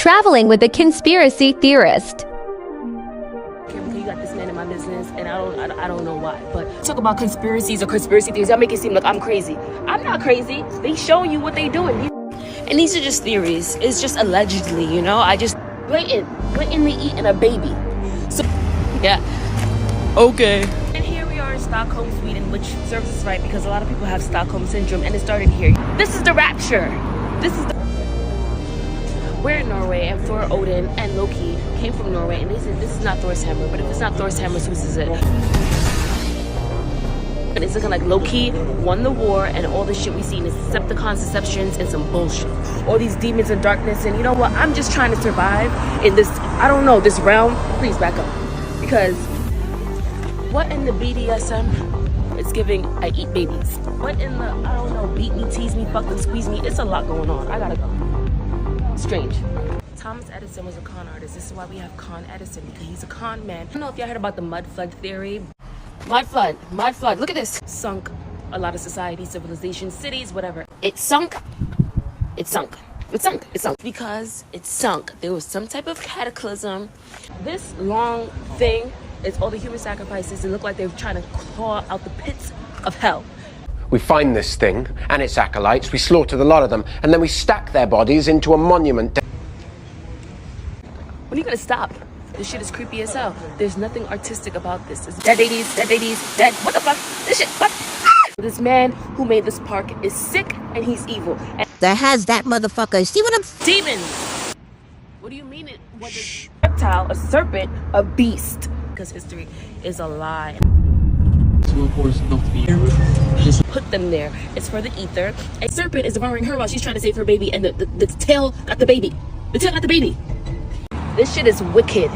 Traveling with a conspiracy theorist. You got this man in my business, and I don't know why. But talk about conspiracies or conspiracy theories. Y'all make it seem like I'm crazy. I'm not crazy. They show you what they doing, and these are just theories. It's just allegedly, you know. I just blatantly eating a baby. So yeah, okay. And here we are in Stockholm, Sweden, which serves us right because a lot of people have Stockholm syndrome, and it started here. This is the rapture. We're in Norway, and Thor, Odin, and Loki came from Norway, and they said this is not Thor's hammer, but if it's not Thor's hammer, whose is it? And it's looking like Loki won the war, and all the shit we see is Decepticons, deceptions, and some bullshit. All these demons and darkness, and you know what? I'm just trying to survive in this, I don't know, this realm. Please back up. Because what in the BDSM is giving I eat babies? What in the, I don't know, beat me, tease me, fucking squeeze me? It's a lot going on. I gotta go. Strange. Thomas Edison was a con artist. This is why we have Con Edison, because he's a con man. I don't know if y'all heard about the mud flood theory. Mud flood. Look at this. Sunk a lot of societies, civilizations, cities, whatever. It sunk. Because it sunk. There was some type of cataclysm. This long thing is all the human sacrifices. It looked like they were trying to claw out the pits of hell. We find this thing and its acolytes, we slaughter the lot of them, and then we stack their bodies into a monument. When are you gonna stop? This shit is creepy as hell. There's nothing artistic about this. It's dead ladies, dead. What the fuck? This shit, fuck. This man who made this park is sick and he's evil. And there has that motherfucker. See what I'm... Demons! What do you mean it was a reptile, a serpent, a beast? Because history is a lie. Of course, not to be Just put them there. It's for the ether. A serpent is devouring her while she's trying to save her baby, and the tail got the baby. The tail got the baby. This shit is wicked.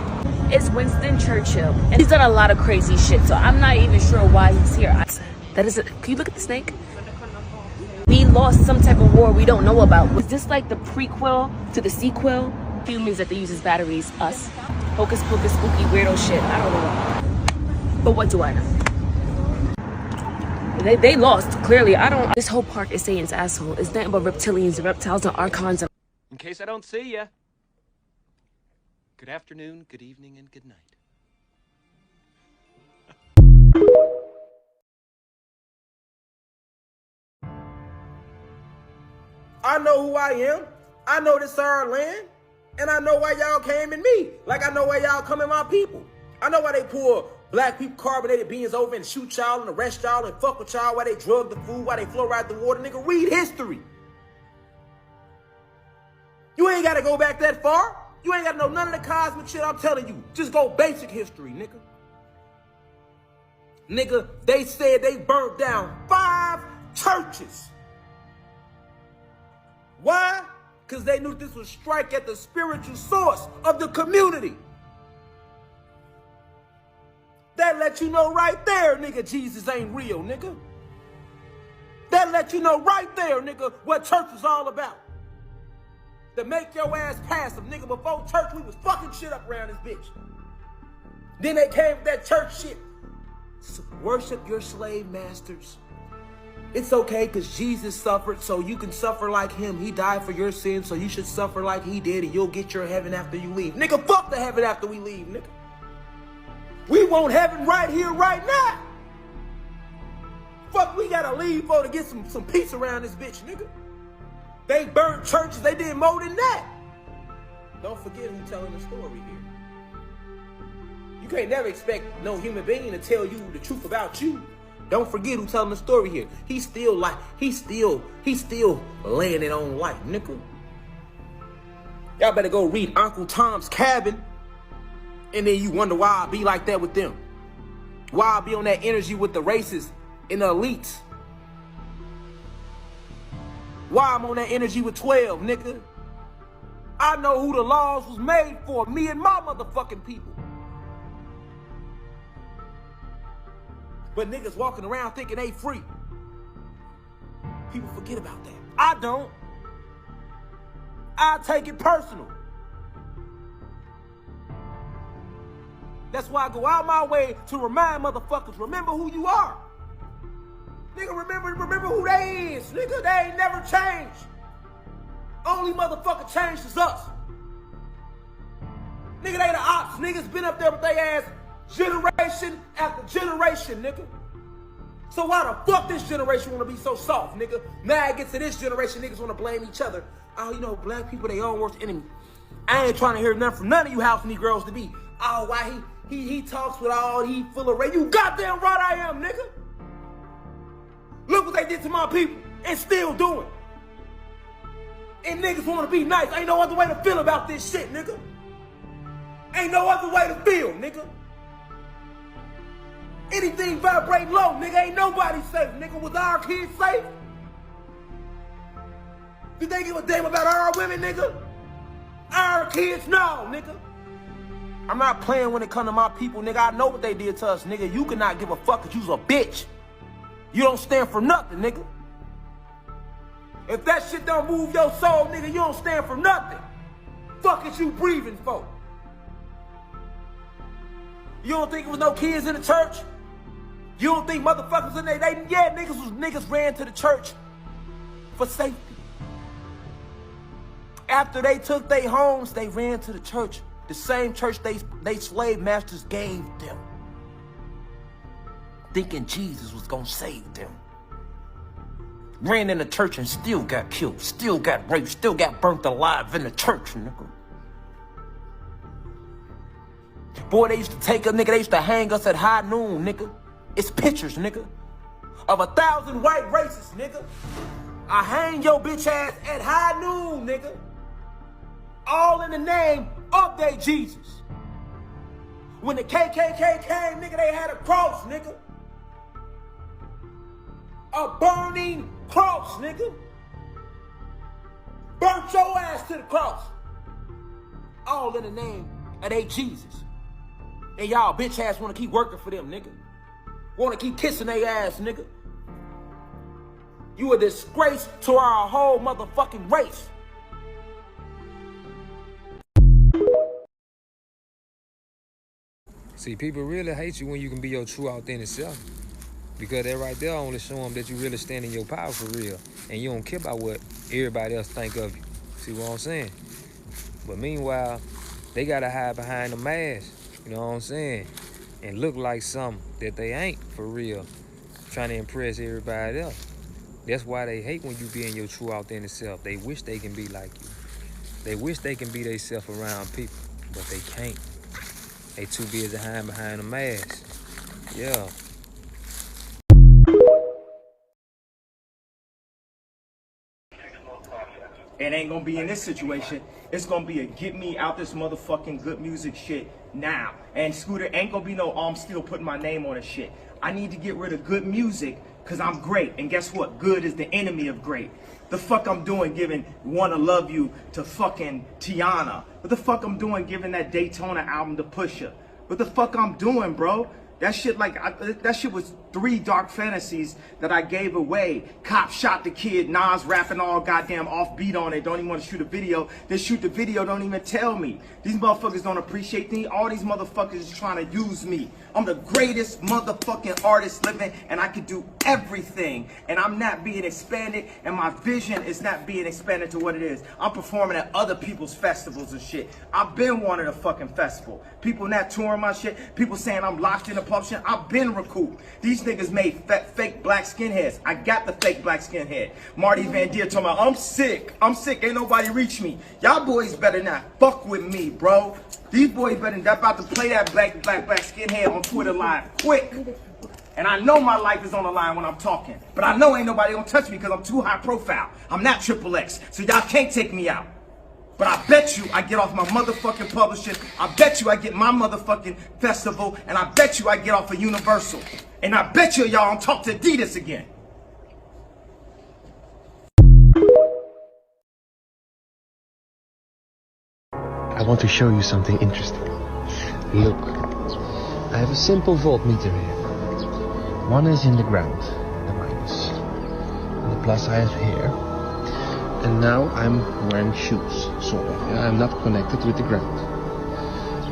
It's Winston Churchill, and he's done a lot of crazy shit, so I'm not even sure why he's here. That is it. Can you look at the snake? We lost some type of war we don't know about. Was this like the prequel to the sequel? Humans that they use as batteries, us. Hocus pocus, spooky, weirdo shit. I don't know. But what do I know? They lost, clearly. This whole park is Satan's asshole. It's nothing but reptilians and reptiles and archons. In case I don't see ya. Good afternoon, good evening, and good night. I know who I am. I know this is our land. And I know why y'all came in me. Like I know why y'all come in my people. I know why they pour black people carbonated beans over and shoot y'all and arrest y'all and fuck with y'all, why they drug the food, why they fluoride the water. Nigga, read history. You ain't got to go back that far. You ain't got to know none of the cosmic shit I'm telling you. Just go basic history, nigga. Nigga, they said they burnt down 5 churches. Why? Because they knew this would strike at the spiritual source of the community. That let you know right there, nigga, Jesus ain't real, nigga. That let you know right there, nigga, what church is all about. To make your ass passive, nigga. Before church, we was fucking shit up around this bitch. Then they came with that church shit. Worship your slave masters. It's okay because Jesus suffered, so you can suffer like him. He died for your sins, so you should suffer like he did, and you'll get your heaven after you leave. Nigga, fuck the heaven after we leave, nigga. We want heaven right here, right now. Fuck, we gotta leave for to get some peace around this bitch, nigga. They burned churches, they did more than that. Don't forget who's telling the story here. You can't never expect no human being to tell you the truth about you. Don't forget who's telling the story here. He's still laying it on light, nigga. Y'all better go read Uncle Tom's Cabin. And then you wonder why I be like that with them. Why I be on that energy with the racists and the elites. Why I'm on that energy with 12, nigga. I know who the laws was made for. Me and my motherfucking people. But niggas walking around thinking they free. People forget about that. I don't. I take it personal. That's why I go out my way to remind motherfuckers, remember who you are. Nigga, remember who they is. Nigga, they ain't never changed. Only motherfucker changed is us. Nigga, they the ops. Niggas been up there with their ass generation after generation, nigga. So why the fuck this generation wanna be so soft, nigga? Now it gets to this generation, niggas wanna blame each other. Oh, you know, black people, they own worst enemy. I ain't trying to hear nothing from none of you house Negroes to be. Oh, why he talks with all, he full of race. You goddamn right I am, nigga. Look what they did to my people and still doing. And niggas wanna be nice. Ain't no other way to feel about this shit, nigga. Ain't no other way to feel, nigga. Anything vibrate low, nigga, ain't nobody safe, nigga. Was our kids safe? Did they give a damn about our women, nigga? Our kids, no, nigga. I'm not playing when it come to my people, nigga. I know what they did to us, nigga. You cannot give a fuck cause you's a bitch. You don't stand for nothing, nigga. If that shit don't move your soul, nigga, you don't stand for nothing. Fuck is you breathing for? You don't think it was no kids in the church? You don't think motherfuckers in there, niggas ran to the church for safety. After they took their homes, they ran to the church. The same church they slave masters gave them. Thinking Jesus was gonna save them. Ran in the church and still got killed, still got raped, still got burnt alive in the church, nigga. Boy, they used to take us, nigga, they used to hang us at high noon, nigga. It's pictures, nigga, of 1,000 white racists, nigga. I hang your bitch ass at high noon, nigga. All in the name of they Jesus. When the KKK came, nigga, they had a cross, nigga. A burning cross, nigga. Burnt your ass to the cross. All in the name of they Jesus. And y'all bitch ass wanna keep working for them, nigga. Wanna keep kissing their ass, nigga. You a disgrace to our whole motherfucking race. See, people really hate you when you can be your true, authentic self. Because that right there only show them that you really stand in your power for real. And you don't care about what everybody else think of you. See what I'm saying? But meanwhile, they gotta hide behind the mask. You know what I'm saying? And look like something that they ain't for real. Trying to impress everybody else. That's why they hate when you be in your true, authentic self. They wish they can be like you. They wish they can be they self around people, but they can't. They too busy hiding behind the mask. Yeah. It ain't gonna be in this situation. It's gonna be a get me out this motherfucking good music shit now. And Scooter ain't gonna be no, oh, I'm still putting my name on this shit. I need to get rid of good music because I'm great. And guess what? Good is the enemy of great. The fuck I'm doing giving Wanna Love You to fucking Tiana? What the fuck I'm doing giving that Daytona album to Pusha? What the fuck I'm doing, bro? That shit that shit was 3 dark fantasies that I gave away. Cop shot the kid, Nas rapping all goddamn offbeat on it, don't even want to shoot a video. Then shoot the video, don't even tell me. These motherfuckers don't appreciate me. All these motherfuckers is trying to use me. I'm the greatest motherfucking artist living and I can do everything. And I'm not being expanded and my vision is not being expanded to what it is. I'm performing at other people's festivals and shit. I've been wanting a fucking festival. People not touring my shit. People saying I'm locked in a pub shit. I've been recouped. These niggas made fake black skinheads. I got the fake black skinhead. Marty Van Deer told me, I'm sick. Ain't nobody reach me. Y'all boys better not fuck with me, bro. These boys better not about to play that black skinhead on Twitter live quick. And I know my life is on the line when I'm talking. But I know ain't nobody gonna touch me because I'm too high profile. I'm not Triple X, so y'all can't take me out. But I bet you I get off my motherfucking publishing. I bet you I get my motherfucking festival. And I bet you I get off of Universal. And I bet you y'all don't talk to Adidas again. I want to show you something interesting. Look, I have a simple voltmeter here. One is in the ground, the minus. And the plus I have here. And now I'm wearing shoes, sort of. Yeah? I'm not connected with the ground.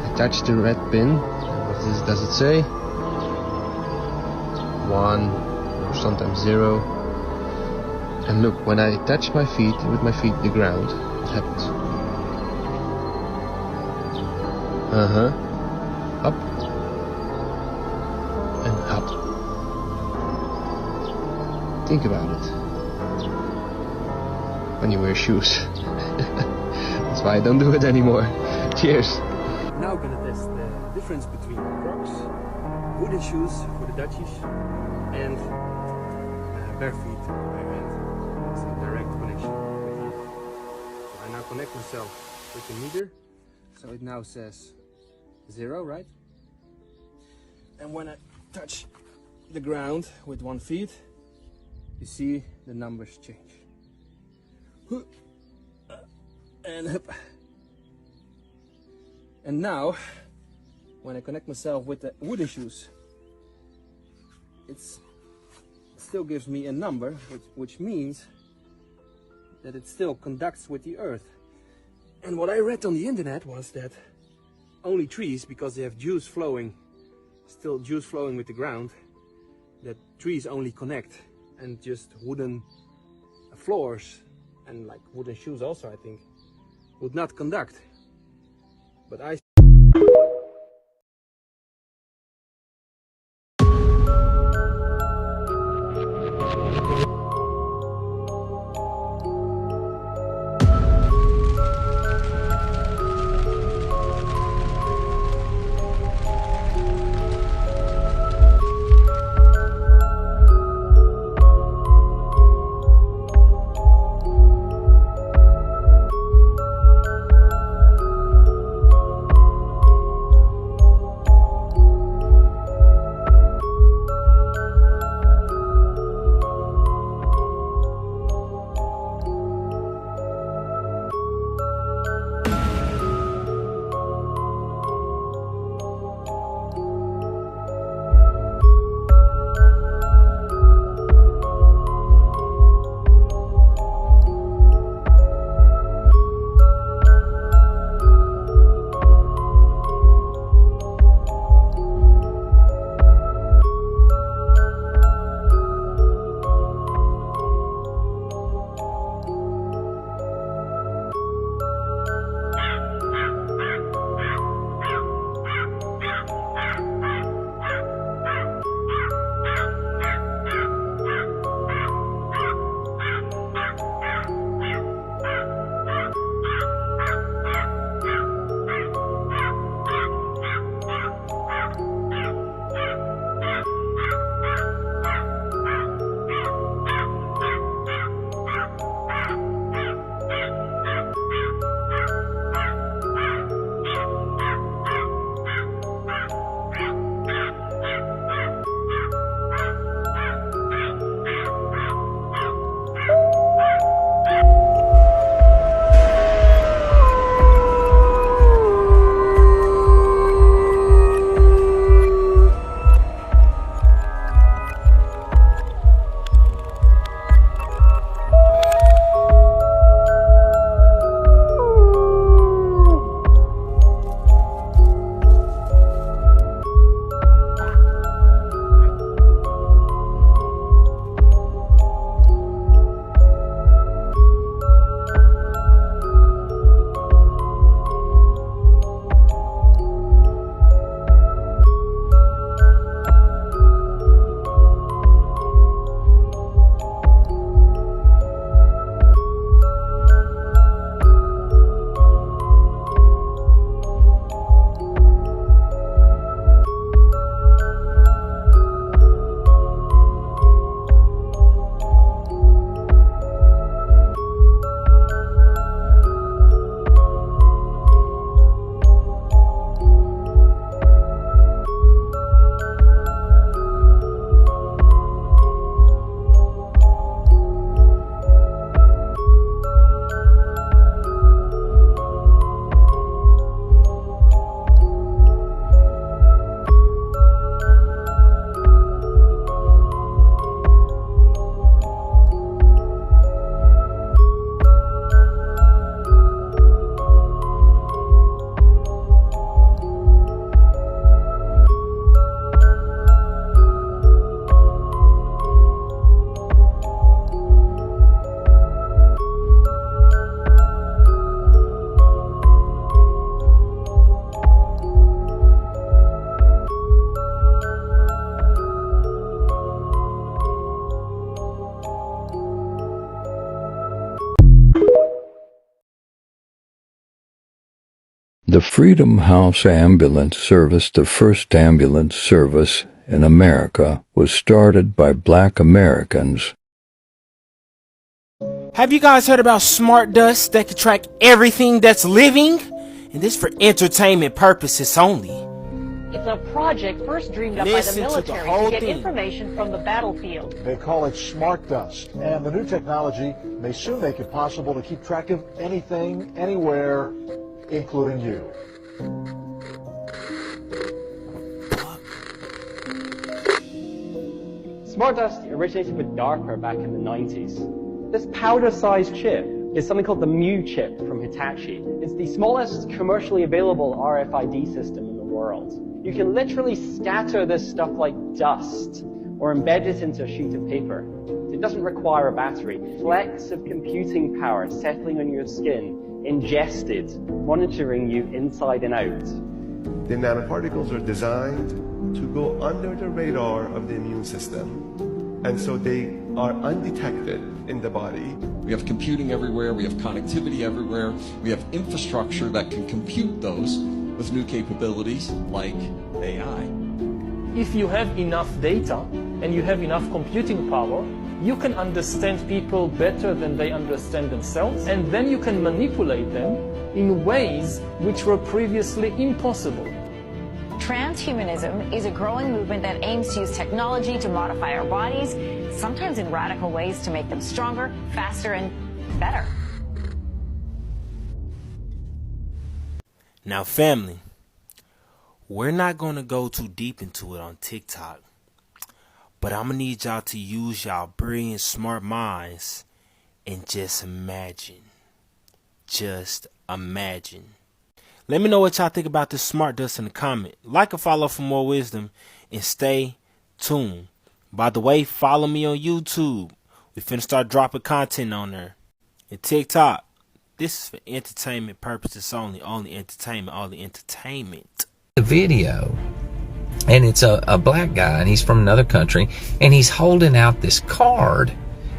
I touch the red pin. What does it say? 1 or sometimes 0. And look, when I touch my feet, with my feet the ground, what happens? Up. And up. Think about it. When you wear shoes. That's why I don't do it anymore. Cheers. Now we're gonna test the difference between Crocs, wooden shoes for the Dutchies, and bare feet for bare hand. It's a direct connection with you. So I now connect myself with the meter. So it now says 0, right? And when I touch the ground with 1 foot, you see the numbers change. And up. And now, when I connect myself with the wooden shoes, it still gives me a number, which means that it still conducts with the earth. And what I read on the internet was that only trees, because they have juice flowing, still juice flowing with the ground, that trees only connect, and just wooden floors and like wooden shoes also, I think, would not conduct. But I The Freedom House Ambulance Service, the first ambulance service in America, was started by Black Americans. Have you guys heard about smart dust that can track everything that's living? And this for entertainment purposes only. It's a project first dreamed up by the military to get information from the battlefield. They call it smart dust, and the new technology may soon make it possible to keep track of anything, anywhere, including you. Smart dust originated with DARPA back in the 90s. This powder-sized chip is something called the Mu chip from Hitachi. It's the smallest commercially available RFID system in the world. You can literally scatter this stuff like dust or embed it into a sheet of paper. It doesn't require a battery. Flecks of computing power settling on your skin, ingested, monitoring you inside and out. The nanoparticles are designed to go under the radar of the immune system, and so they are undetected in the body. We have computing everywhere, we have connectivity everywhere, we have infrastructure that can compute those with new capabilities like AI. If you have enough data and you have enough computing power, you can understand people better than they understand themselves, and then you can manipulate them in ways which were previously impossible. Transhumanism is a growing movement that aims to use technology to modify our bodies, sometimes in radical ways to make them stronger, faster, and better. Now, family, we're not going to go too deep into it on TikTok, but I'm going to need y'all to use y'all brilliant, smart minds and just imagine. Just imagine. Let me know what y'all think about this smart dust in the comment. Like and follow for more wisdom, and stay tuned. By the way, follow me on YouTube. We finna start dropping content on there. And TikTok, this is for entertainment purposes only. Only entertainment. The video, and it's a black guy, and he's from another country, and he's holding out this card,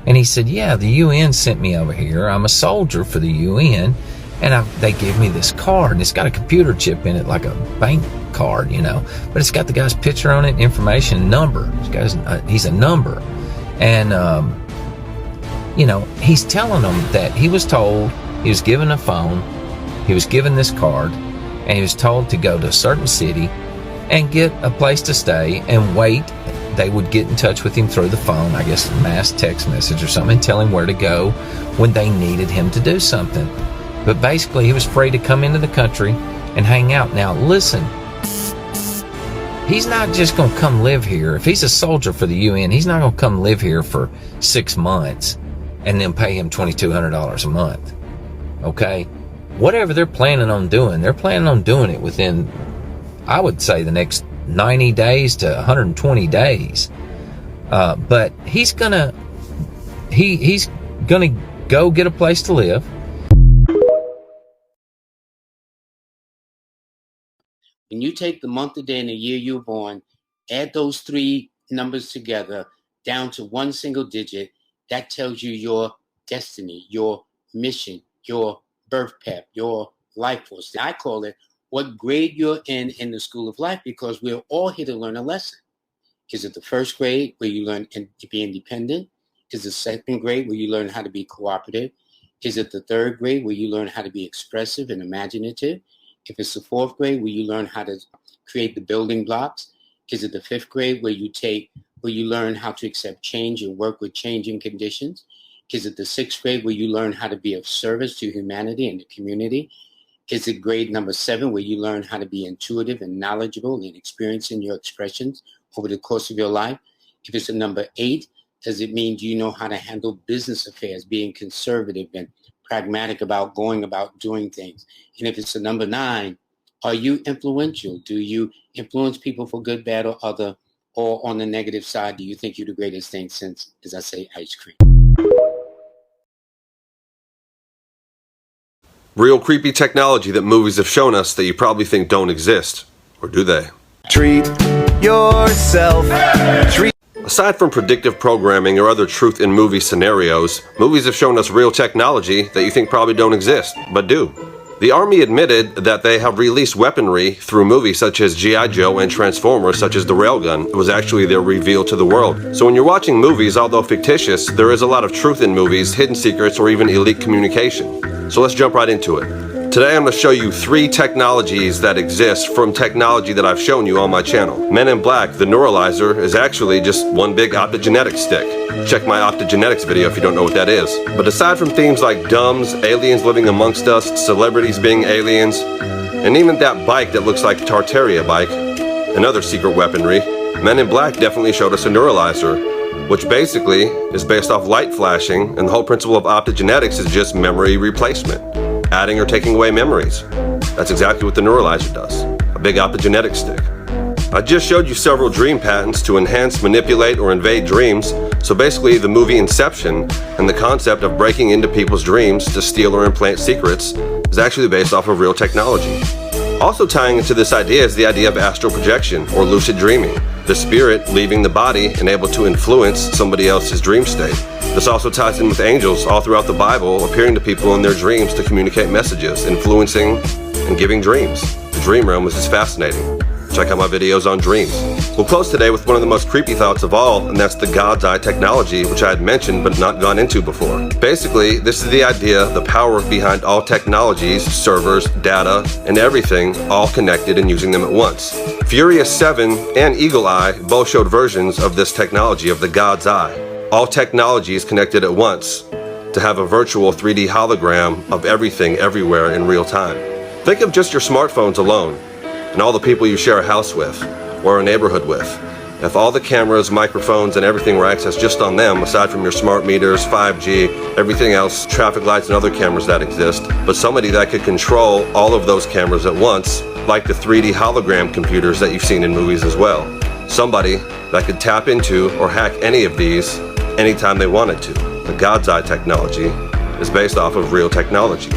and he said, yeah, the UN sent me over here. I'm a soldier for the UN, and they gave me this card, and it's got a computer chip in it, like a bank card, you know, but it's got the guy's picture on it, information, number. He's a number, and you know, he's telling them that he was told, he was given a phone, he was given this card, and he was told to go to a certain city and get a place to stay and wait. They would get in touch with him through the phone, I guess a mass text message or something, and tell him where to go when they needed him to do something. But basically, he was free to come into the country and hang out. Now, listen, he's not just going to come live here. If he's a soldier for the UN, he's not going to come live here for 6 months and then pay him $2,200 a month. Okay? Whatever they're planning on doing, they're planning on doing it within, I would say, the next 90 days to 120 days. But he's gonna go get a place to live. When you take the month, the day, and the year you were born, add those three numbers together down to one single digit, that tells you your destiny, your mission, your birth path, your life force. I call it what grade you're in the school of life, because we're all here to learn a lesson. Is it the first grade where you learn to be independent? Is it the second grade where you learn how to be cooperative? Is it the third grade where you learn how to be expressive and imaginative? If it's the fourth grade where you learn how to create the building blocks? Is it the fifth grade where you learn how to accept change and work with changing conditions? Is it the sixth grade where you learn how to be of service to humanity and the community? Is it grade number 7 where you learn how to be intuitive and knowledgeable and experiencing your expressions over the course of your life? If it's a number 8, does it mean do you know how to handle business affairs, being conservative and pragmatic about going about doing things? And if it's a number 9, are you influential? Do you influence people for good, bad, or other? Or on the negative side, do you think you're the greatest thing since, as I say, ice cream? Real creepy technology that movies have shown us that you probably think don't exist. Or do they? Treat yourself. Aside from predictive programming or other truth in movie scenarios, movies have shown us real technology that you think probably don't exist, but do. The Army admitted that they have released weaponry through movies such as G.I. Joe and Transformers, such as the railgun. It was actually their reveal to the world. So when you're watching movies, although fictitious, there is a lot of truth in movies, hidden secrets, or even elite communication. So let's jump right into it. Today I'm going to show you 3 technologies that exist from technology that I've shown you on my channel. Men in Black, the neuralizer, is actually just one big optogenetics stick. Check my optogenetics video if you don't know what that is. But aside from themes like dumbs, aliens living amongst us, celebrities being aliens, and even that bike that looks like Tartaria bike, and other secret weaponry, Men in Black definitely showed us a neuralizer, which basically is based off light flashing, and the whole principle of optogenetics is just memory replacement. Adding or taking away memories. That's exactly what the neuralizer does. A big optogenetic stick. I just showed you several dream patents to enhance, manipulate, or invade dreams. So basically the movie Inception and the concept of breaking into people's dreams to steal or implant secrets is actually based off of real technology. Also tying into this idea is the idea of astral projection or lucid dreaming. The spirit leaving the body and able to influence somebody else's dream state. This also ties in with angels all throughout the Bible appearing to people in their dreams to communicate messages, influencing and giving dreams. The dream realm is just fascinating. Check out my videos on dreams. We'll close today with one of the most creepy thoughts of all, and that's the God's Eye technology, which I had mentioned but not gone into before. Basically, this is the idea, the power behind all technologies, servers, data, and everything, all connected and using them at once. Furious 7 and Eagle Eye both showed versions of this technology of the God's Eye. All technologies connected at once to have a virtual 3D hologram of everything everywhere in real time. Think of just your smartphones alone and all the people you share a house with or a neighborhood with. If all the cameras, microphones, and everything were accessed just on them, aside from your smart meters, 5G, everything else, traffic lights and other cameras that exist, but somebody that could control all of those cameras at once, like the 3D hologram computers that you've seen in movies as well. Somebody that could tap into or hack any of these anytime they wanted to. The God's Eye technology is based off of real technology.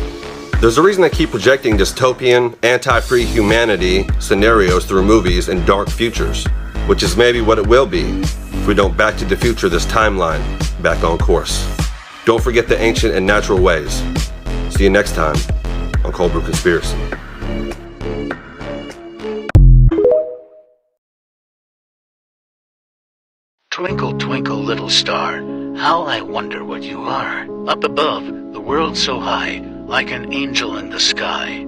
There's a reason I keep projecting dystopian, anti-free humanity scenarios through movies and dark futures, which is maybe what it will be if we don't Back to the Future this timeline back on course. Don't forget the ancient and natural ways. See you next time on Cold Brew Conspiracy. Twinkle, twinkle, little star, how I wonder what you are. Up above, the world so high, like an angel in the sky.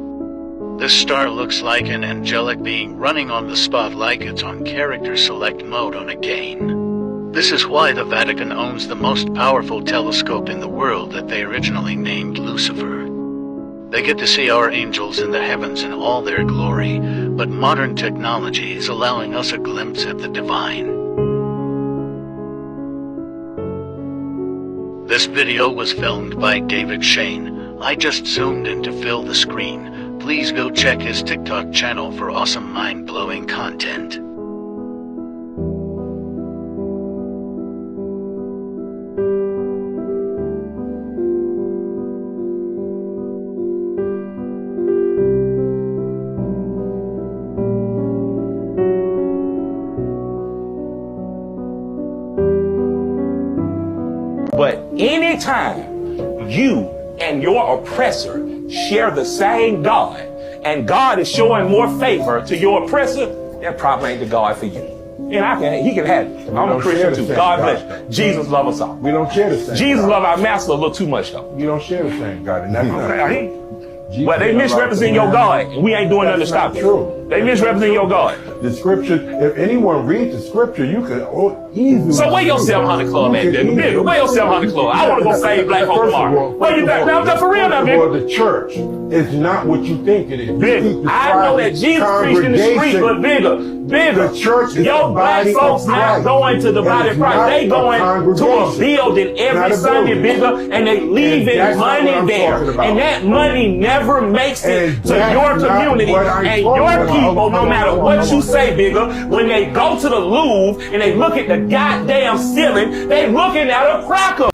This star looks like an angelic being running on the spot like it's on character select mode on a game. This is why the Vatican owns the most powerful telescope in the world that they originally named Lucifer. They get to see our angels in the heavens in all their glory, but modern technology is allowing us a glimpse at the divine. This video was filmed by David Shane. I just zoomed in to fill the screen. Please go check his TikTok channel for awesome mind-blowing content. But anytime you and your oppressor share the same God, and God is showing more favor to your oppressor, that probably ain't the God for you. And he can have it. I'm a Christian too. God bless you. Jesus love us all. We don't share the same Jesus God. love our master a little too much though. You don't share the same God. And that's not Well, they misrepresent your God, and we ain't doing nothing to stop it. True. They misrepresent your God. The scripture, if anyone reads the scripture, you could easily. So where your 700 club at, nigga? Where your 700 club? I want to go save black folk tomorrow. Where you think? Now, for real now, nigga. The church is not what you think it is. Big. I know that Jesus preached in the street, but bigger. The church is your black folks not going to the body of Christ. They going to a building every Sunday, bigger, and they leaving money there. And that money never makes it to your community and your people, no matter what you say, bigger. When they go to the Louvre and they look at the goddamn ceiling, they looking at a cracker.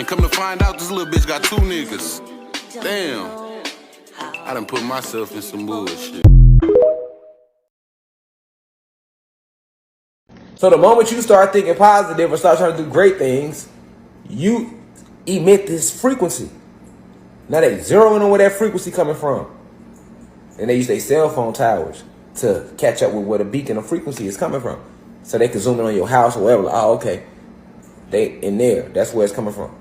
And come to find out, this little bitch got 2 niggas. Damn. I done put myself in some bullshit. So the moment you start thinking positive or start trying to do great things, you emit this frequency. Now they zeroing on where that frequency coming from. And they use their cell phone towers to catch up with where the beacon of frequency is coming from. So they can zoom in on your house or whatever. Like, oh, okay. They in there. That's where it's coming from.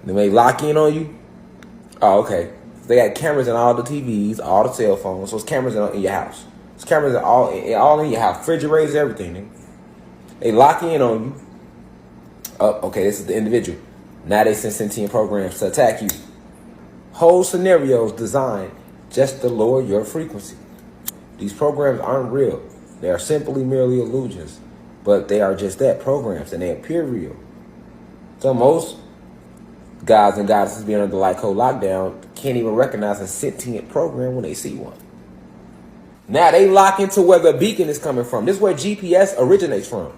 Then they lock in on you. Oh, okay. They got cameras in all the TVs, all the cell phones. So it's cameras in your house. It's cameras all in your house. Refrigerators, everything. Nigga. They lock in on you. Oh, okay, this is the individual. Now they send sentient programs to attack you. Whole scenarios designed just to lower your frequency. These programs aren't real. They are simply merely illusions. But they are just that, programs, and they appear real. So most gods and goddesses being under the light code lockdown can't even recognize a sentient program when they see one. Now they lock into where the beacon is coming from. This is where GPS originates from.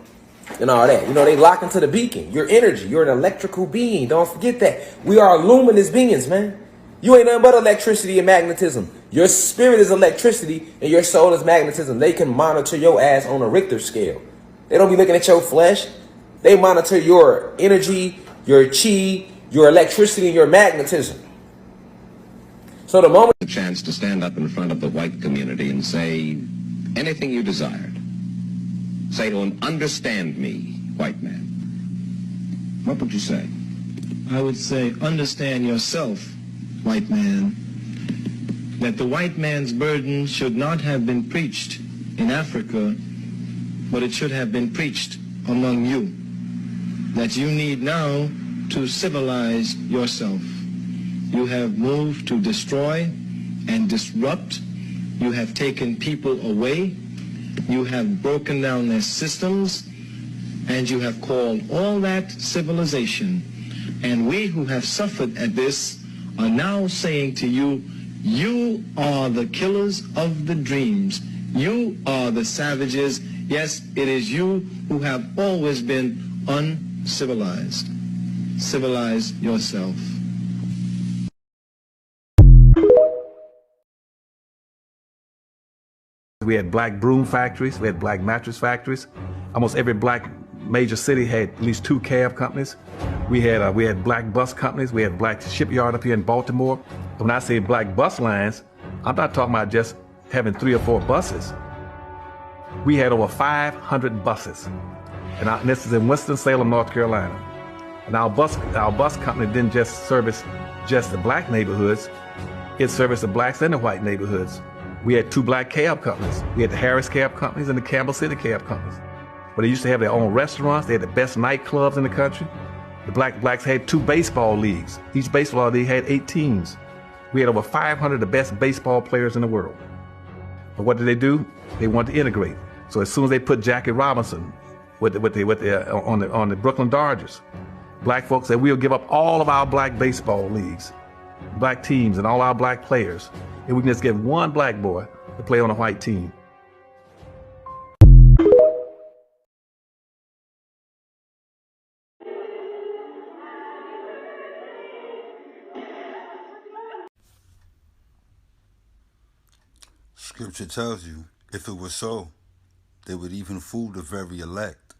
And all that. You know, they lock into the beacon. Your energy. You're an electrical being. Don't forget that. We are luminous beings, man. You ain't nothing but electricity and magnetism. Your spirit is electricity and your soul is magnetism. They can monitor your ass on a Richter scale. They don't be looking at your flesh. They monitor your energy, your chi, your electricity, and your magnetism. So the moment... A chance to stand up in front of the white community and say anything you desired. Say to him, understand me, white man. What would you say? I would say, understand yourself, white man, that the white man's burden should not have been preached in Africa, but it should have been preached among you. That you need now to civilize yourself. You have moved to destroy and disrupt. You have taken people away. You have broken down their systems, and you have called all that civilization. And we who have suffered at this are now saying to you, you are the killers of the dreams. You are the savages. Yes, it is you who have always been uncivilized. Civilize yourself. We had black broom factories, we had black mattress factories. Almost every black major city had at least 2 cab companies. We had black bus companies, we had black shipyard up here in Baltimore. When I say black bus lines, I'm not talking about just having 3 or 4 buses. We had over 500 buses. And this is in Winston-Salem, North Carolina. And our bus company didn't just service just the black neighborhoods, it serviced the blacks and the white neighborhoods. We had 2 black cab companies. We had the Harris Cab Companies and the Campbell City Cab Companies. But they used to have their own restaurants. They had the best nightclubs in the country. The blacks had 2 baseball leagues. Each baseball league had 8 teams. We had over 500 of the best baseball players in the world. But what did they do? They wanted to integrate. So as soon as they put Jackie Robinson on the Brooklyn Dodgers, black folks said, we'll give up all of our black baseball leagues, black teams, and all our black players. And we can just get one black boy to play on a white team. Scripture tells you, if it were so, they would even fool the very elect.